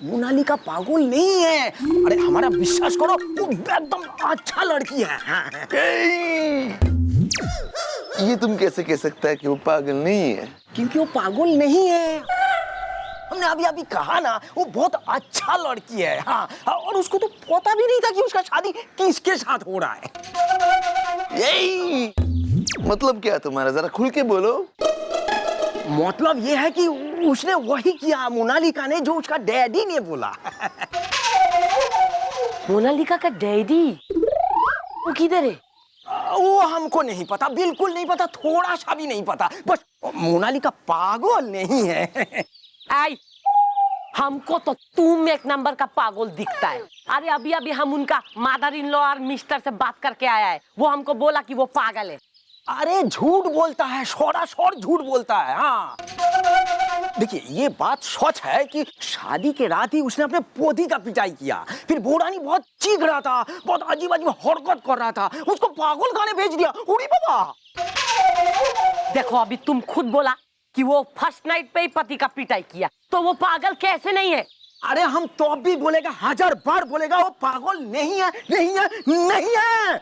मोनालिका पागल नहीं है। अरे हमारा विश्वास करो, वो एकदम अच्छा लड़की है। ये तुम कैसे कह सकता है कि वो पागल नहीं है? क्योंकि वो पागल नहीं है। हमने अभी अभी कहा ना, वो बहुत अच्छा लड़की है। हाँ, और उसको तो पता भी नहीं था कि उसका शादी किसके साथ हो रहा है। यही मतलब क्या तुम्हारा, जरा खुल के बोलो। मतलब ये है कि उसने वही किया मोनालिका ने जो उसका डैडी ने बोला। मोनालिका का डैडी वो किधर है? वो हमको नहीं पता, बिल्कुल नहीं पता, थोड़ा सा भी नहीं पता। बस मोनालिका पागल नहीं है। आई, हमको तो तुम एक नंबर का पागल दिखता है। अरे अभी अभी हम उनका मदर इन लॉ और मिस्टर से बात करके आया है, वो हमको बोला कि वो पागल है। अरे झूठ बोलता है, सौर झूठ बोलता है। हाँ देखिए, ये बात सच है कि शादी के रात ही उसने अपने पोती का पिटाई किया। फिर बोरानी बहुत चीख रहा था, बहुत अजीब अजीब हरकत कर रहा था, उसको पागल खाने भेज दिया। उड़ी बाबा, देखो अभी तुम खुद बोला कि वो फर्स्ट नाइट पे ही पति का पिटाई किया, तो वो पागल कैसे नहीं है? अरे हम तो भी बोलेगा, 1000 बार बोलेगा, वो पागल नहीं है, नहीं है, नहीं है।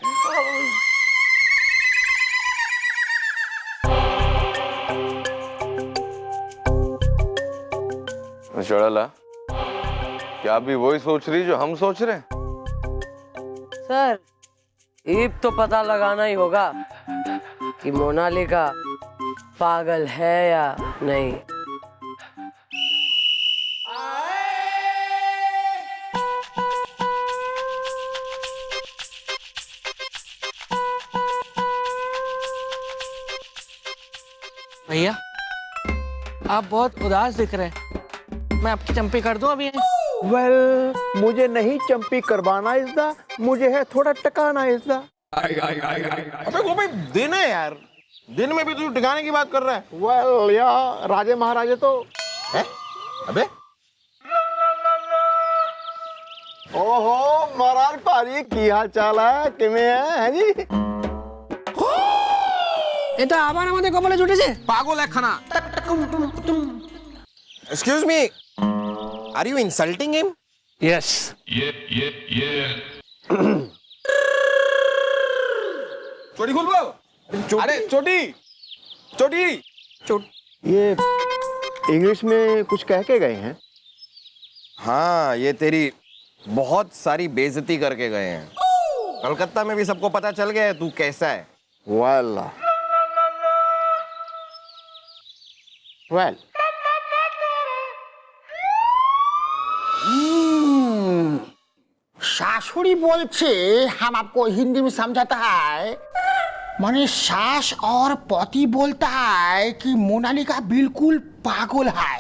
चढ़ला, क्या अभी वही सोच रही जो हम सोच रहे हैं? सर, अब तो पता लगाना ही होगा कि मोनालिका पागल है या नहीं। भैया, आप बहुत उदास दिख रहे हैं। मैं आपकी चंपी कर दूं अभी? मुझे नहीं चंपी करवाना इसदा, मुझे है थोड़ा टकाना इसदा। अबे वो भाई दिन है यार, दिन में भी तू टिकाने की बात कर रहा है। यार राजे महाराजे तो है? अबे ओहो महाराज पारी की हाल चाल है, किमें है जी? এটা আবার আমাদের কপালে জুটেছে। पागल है खाना। Excuse me, are you insulting him? Yes. चोटी खोल बो। अरे चोटी, चोटी, ये इंग्लिश में कुछ कह के गए हैं? हाँ, ये तेरी बहुत सारी बेइज्जती करके गए हैं। कलकत्ता में भी सबको पता चल गया है तू कैसा है। वाला वेल शाশুड़ी बोलছে, हम आपको हिंदी में समझाता है। माने सास और पति बोलता है कि मोनालिका बिल्कुल पागल है,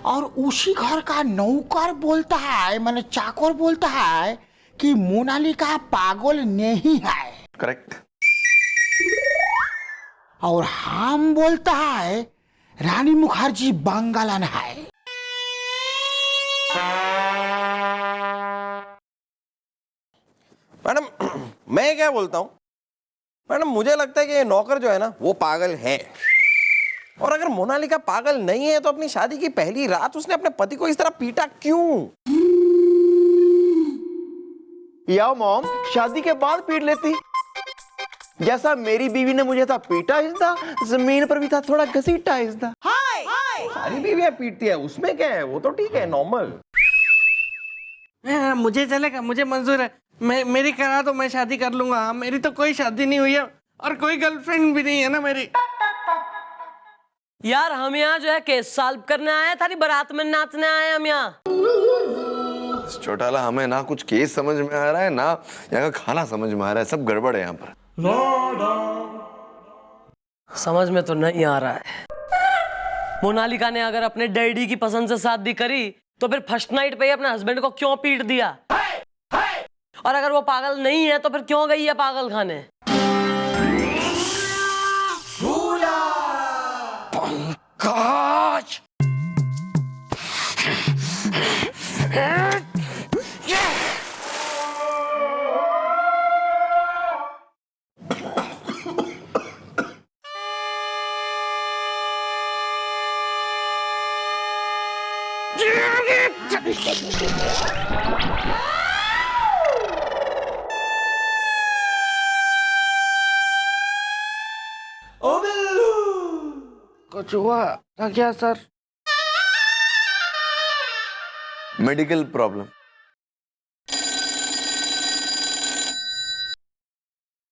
और उसी घर का नौकर बोलता है, माने चाकर बोलता है कि मोनालिका पागल नहीं है। करेक्ट। और हम बोलता है रानी मुखर्जी बंगालन है। मैडम, मैं क्या बोलता हूँ मैडम, मुझे लगता है कि ये नौकर जो है ना वो पागल है। और अगर मोनालिका पागल नहीं है तो अपनी शादी की पहली रात उसने अपने पति को इस तरह पीटा क्यों? या मॉम शादी के बाद पीट लेती, जैसा मेरी बीवी ने मुझे था पीटा इसदा, जमीन पर भी था थोड़ा घसीटा इसदा। सारी बीवियां पीटती है, उसमें क्या है, वो तो ठीक है, नॉर्मल। मुझे चलेगा, मुझे मंजूर है। मेरी करा तो मैं शादी कर लूंगा। मेरी तो कोई शादी नहीं हुई है और कोई गर्लफ्रेंड भी नहीं है ना मेरी। यार हम यहाँ जो है केस सॉल्व करने आए हैं, थारी बारात में नाचने आए हैं हम यहाँ। चौटाला, हमें ना कुछ केस समझ में आ रहा है ना यहाँ का खाना समझ में आ रहा है, सब गड़बड़ है यहाँ पर। समझ में तो नहीं आ रहा है। मोनालिका ने अगर अपने डैडी की पसंद से शादी करी तो फिर फर्स्ट नाइट पे ही अपने हस्बैंड को क्यों पीट दिया? और अगर वो पागल नहीं है तो फिर क्यों गई है पागल खाने? पंकज, कुछ हुआ था क्या सर? Medical problem.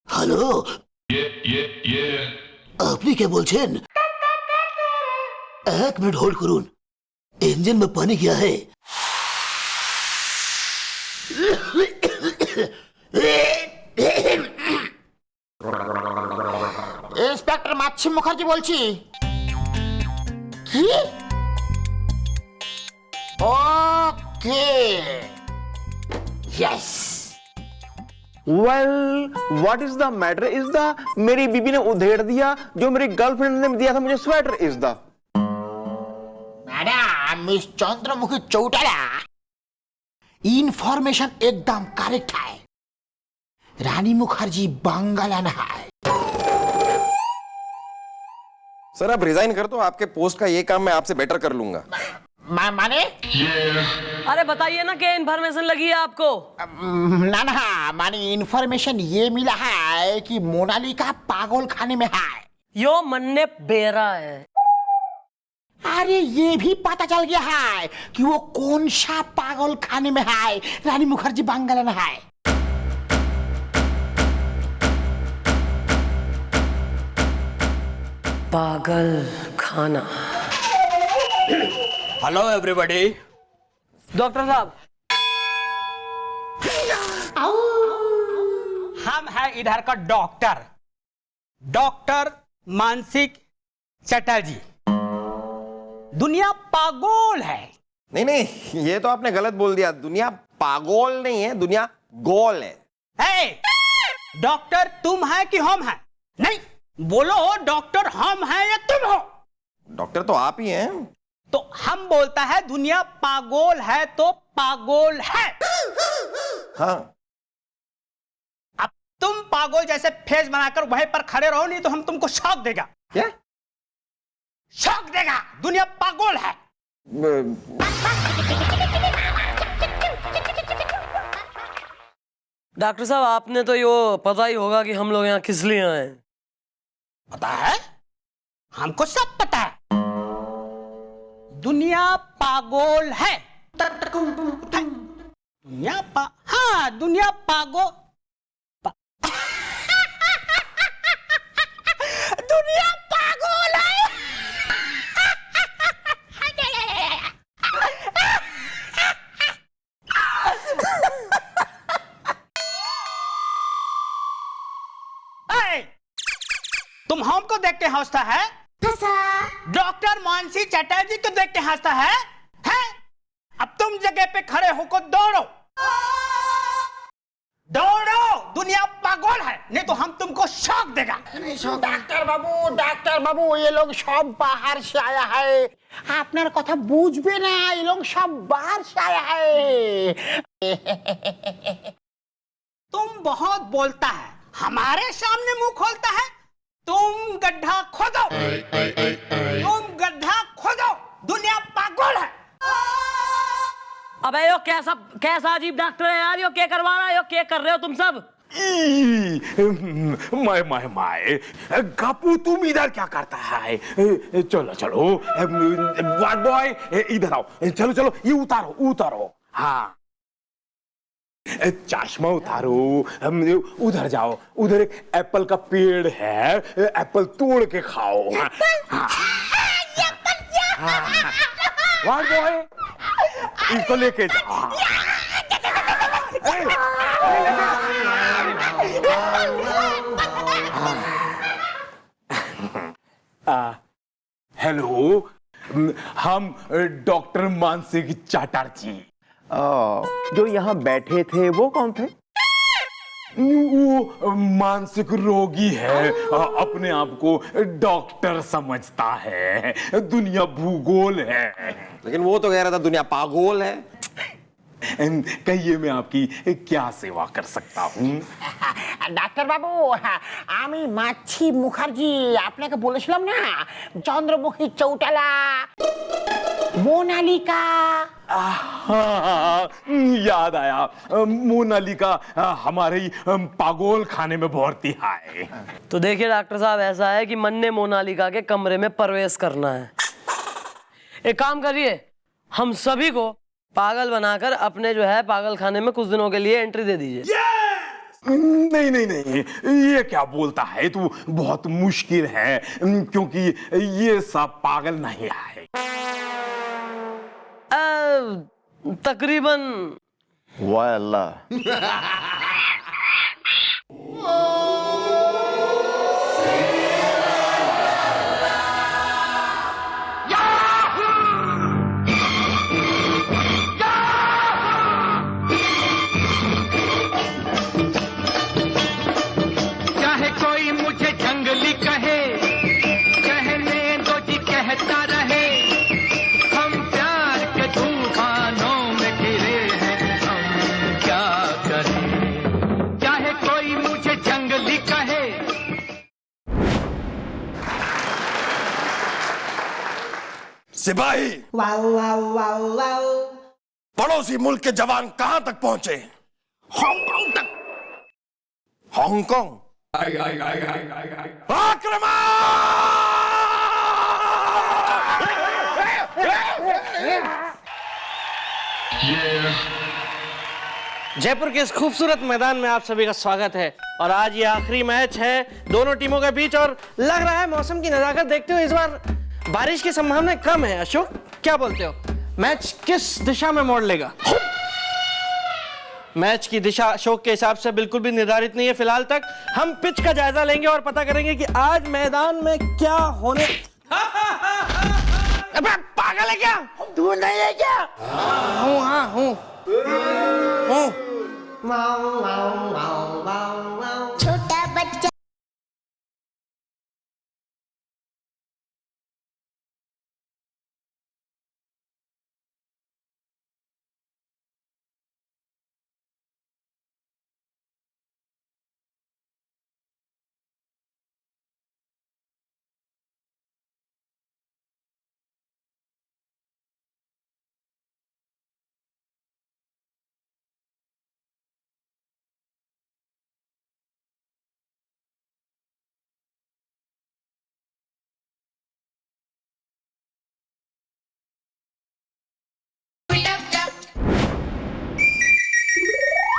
হ্যালো আপনি কে বলছেন? এক মিনিট হোল্ড করুন, इंजन में पानी क्या है? इंस्पेक्टर माछी मुखर्जी বলছি। কি? Okay yes. Well what is the matter is the मेरी बीबी ने उधेड़ दिया जो मेरी गर्लफ्रेंड ने दिया था मुझे sweater is the madam miss Chandramukhi Chautala information एकदम करेक्ट है। रानी मुखर्जी बंगालन है। सर आप रिजाइन कर दो, आपके पोस्ट का ये काम मैं आपसे बेटर कर लूंगा। माने अरे बताइए ना क्या इन्फॉर्मेशन लगी है आपको? ना ना माने इंफॉर्मेशन ये मिला है कि मोनालिका पागल खाने में है। यो मन्ने बेरा है। अरे ये भी पता चल गया है कि वो कौन सा पागल खाने में है। रानी मुखर्जी बंगालन है। पागल खाना। Hello everybody. डॉक्टर साहब हम हैं इधर का डॉक्टर मानसिक चटर्जी। दुनिया पागल है। नहीं नहीं, ये तो आपने गलत बोल दिया। दुनिया पागल नहीं है, दुनिया गोल है। डॉक्टर तुम है कि हम हैं? नहीं बोलो, डॉक्टर हम हैं या तुम हो? डॉक्टर तो आप ही हैं। तो हम बोलता है दुनिया पागल है तो पागल है। हाँ, अब तुम पागल जैसे फेस बनाकर वहीं पर खड़े रहो, नहीं तो हम तुमको शॉक देगा। क्या शॉक देगा? दुनिया पागल है। डॉक्टर साहब आपने तो यो पता ही होगा कि हम लोग यहाँ किस लिए आए हैं। पता है, हमको सब पता है। दुनिया पागल है। हाँ दुनिया पागल दुनिया पागल है। तुम हमको देख के हंसता है? डॉक्टर मानसी चटर्जी को देख के हंसता है? अब तुम जगह पे खड़े होकर दौड़ो दौड़ो। दुनिया पागल है, नहीं तो हम तुमको शॉक देगा। डॉक्टर बाबू ये लोग सब बाहर से आया है। आपने कथा बुझबे ना, ये लोग सब बाहर से आया है। तुम बहुत बोलता है, हमारे सामने मुंह खोलता है। तुम गड्ढा खोदो, तुम गड्ढा खोदो। दुनिया पागल है। अबे यो कैसा अजीब डॉक्टर है यार। यो क्या करवा रहा है? यो क्या कर रहे हो तुम सब? माय गपू तुम इधर क्या करता है? चलो चलो वार्ड बॉय इधर आओ। चलो चलो ये उतारो। हाँ चश्मा उतारो, उधर जाओ। उधर एक एप्पल का पेड़ है, एप्पल तोड़ के खाओ। वार्ड बॉय इसको लेके जाओ। हेलो, हम डॉक्टर मानसिक चटर्जी। जो यहाँ बैठे थे वो कौन थे? वो मानसिक रोगी है, अपने आप को डॉक्टर समझता है। दुनिया भूगोल है। लेकिन वो तो कह रहा था दुनिया पागल है। कहिए मैं आपकी क्या सेवा कर सकता हूँ? ডাক্তার বাবু আমি মাছি মুখার্জি আপনাকে বলেছিলাম না চন্দ্রমুখী চৌটালা মোনালিকা हाँ, याद आया। मोनालिका हमारे ही पागोल खाने में भर्ती है। तो देखिए डॉक्टर साहब, ऐसा है कि मन ने मोनालिका के कमरे में प्रवेश करना है। एक काम करिए, हम सभी को पागल बनाकर अपने जो है पागल खाने में कुछ दिनों के लिए एंट्री दे दीजिए। नहीं नहीं नहीं, ये क्या बोलता है तू? बहुत मुश्किल है, क्योंकि ये सब पागल नहीं है। तकरीबन। वाह अल्लाह। चाहे कोई मुझे जंगली कहे, कहने दो जी कहता रहे, हम प्यार के तूफानों में घिरे हैं, हम क्या करें। चाहे कोई मुझे जंगली कहे। सिपाही, पड़ोसी मुल्क के जवान कहां तक पहुंचे? हांगकांग तक। हांगकांग? आक्रमण! जयपुर के इस खूबसूरत मैदान में आप सभी का स्वागत है। और आज ये आखिरी मैच है दोनों टीमों के बीच, और लग रहा है मौसम की नजाकत देखते हुए इस बार बारिश की संभावना कम है। अशोक, क्या बोलते हो? मैच किस दिशा में मोड़ लेगा? मैच की दिशा अशोक के हिसाब से बिल्कुल भी निर्धारित नहीं है फिलहाल तक। हम पिच का जायजा लेंगे और पता करेंगे कि आज मैदान में क्या होने। अबे पागल है क्या? तू नहीं है क्या? हूँ। छोटा बच्चा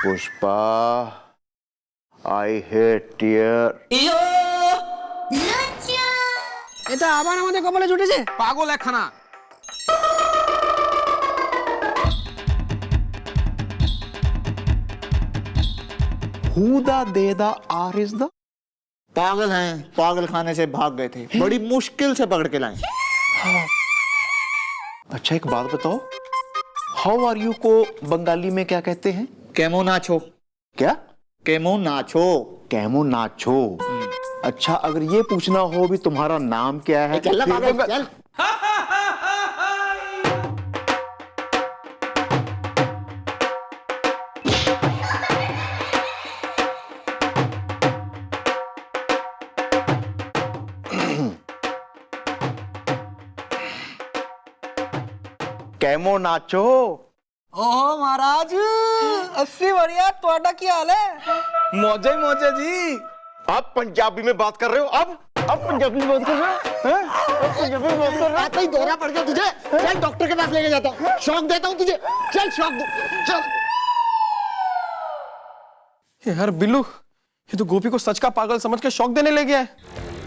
पुष्पा, आई हेट टीयर। এটা আবার আমাদের কপালে জুটেছে। পাগল একখানা। हुदा देदा आर इज द पागल हैं, पागल खाने से भाग गए थे, बड़ी मुश्किल से पकड़ के लाए। अच्छा एक बात बताओ, हाउ आर यू को बंगाली में क्या कहते हैं? केमो नाचो। क्या? केमो नाचो। कैमो नाचो। अच्छा अगर ये पूछना हो भी तुम्हारा नाम क्या है? चल पागल, चल। कैमो नाचो। ओहो महाराज, 80 बढ़िया। ਤੁਹਾਡਾ ਕੀ ਹਾਲ है? मौजे मौजे जी। आप पंजाबी में बात कर रहे हो? अब पंजाबी में बात कर रहे हो? हैं? अब पंजाबी में बात कर रहे हो? आता ही दौरा पड़ गया तुझे। चल डॉक्टर के पास लेके जाता हूँ, शॉक देता हूँ तुझे। चल शॉक दो, चल। यार बिल्लू, ये तो गोपी को सच का पागल समझ के शौक देने ले गया है।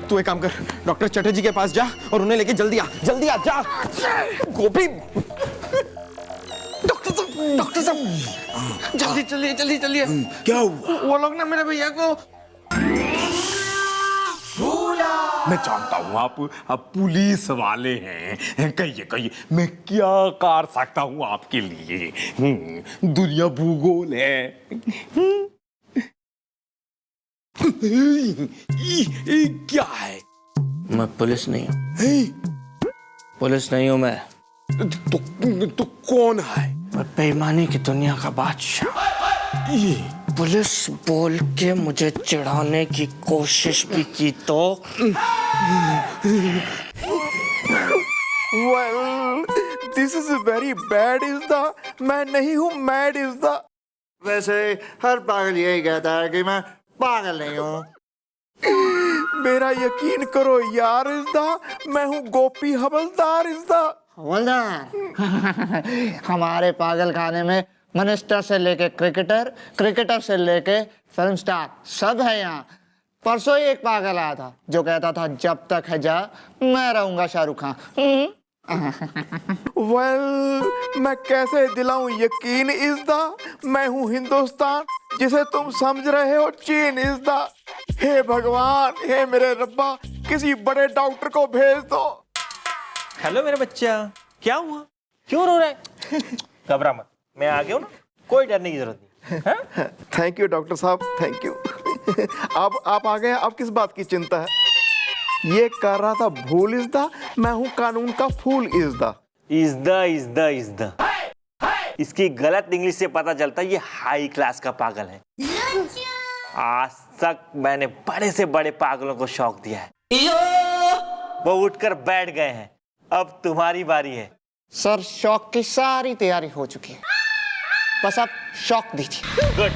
तू एक काम कर, डॉक्टर चटर्जी के पास जा और उन्हें लेके जल्दी आ जा। गोपी, डॉक्टर साहब जल्दी चलिए। क्या हुआ? वो लोग ना मेरे भैया को। मैं जानता हूँ आप पुलिस वाले हैं। कहिए मैं क्या कर सकता हूँ आपके लिए? दुनिया भूगोल है। क्या है? मैं पुलिस नहीं हूँ। पुलिस नहीं हूँ मैं। तो कौन है? मैं बेईमानी की दुनिया का बादशाह। पुलिस बोल के मुझे चिढ़ाने की कोशिश भी की तो Well, this is very bad इज़्दा। मैं नहीं हूँ मैड इज़्दा। वैसे हर पागल यही कहता है कि मैं पागल नहीं हूँ। मेरा यकीन करो यार इज़्दा, मैं हूँ गोपी हवलदार इज़्दा। हवलदार हमारे पागल खाने में मिनिस्टर से लेके क्रिकेटर, क्रिकेटर से लेके फिल्म स्टार सब है यहाँ। परसों ही एक पागल आया था जो कहता था जब तक है जा मैं रहूंगा शाहरुख खान। Well, मैं कैसे दिलाऊं यकीन इज़्दा, मैं हूँ हिंदुस्तान जिसे तुम समझ रहे हो चीन इज़्दा। हे भगवान, हे मेरे रब्बा, किसी बड़े डॉक्टर को भेज दो। हेलो मेरे बच्चा, क्या हुआ, क्यों रो रहा है? घबरा मत, मैं आ गया हूँ ना, कोई डरने की जरूरत नहीं। हाँ? थैंक यू डॉक्टर साहब, थैंक यू। आप आ गए, अब किस बात की चिंता है? ये कर रहा था भूल इज़्दा, मैं हूँ कानून का फूल इज़्दा। इज़्दा इसकी गलत इंग्लिश से पता चलता है ये हाई क्लास का पागल है। आज तक मैंने बड़े से बड़े पागलों को शौक दिया है, वो उठकर बैठ गए हैं। अब तुम्हारी बारी है। सर शौक की सारी तैयारी हो चुकी है, बस आप शौक दीजिए। गुड।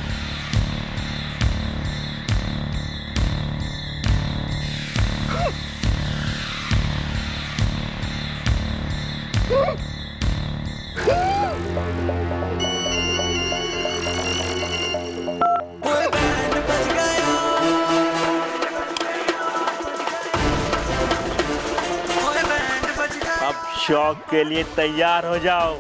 अब शौक के लिए तैयार हो जाओ।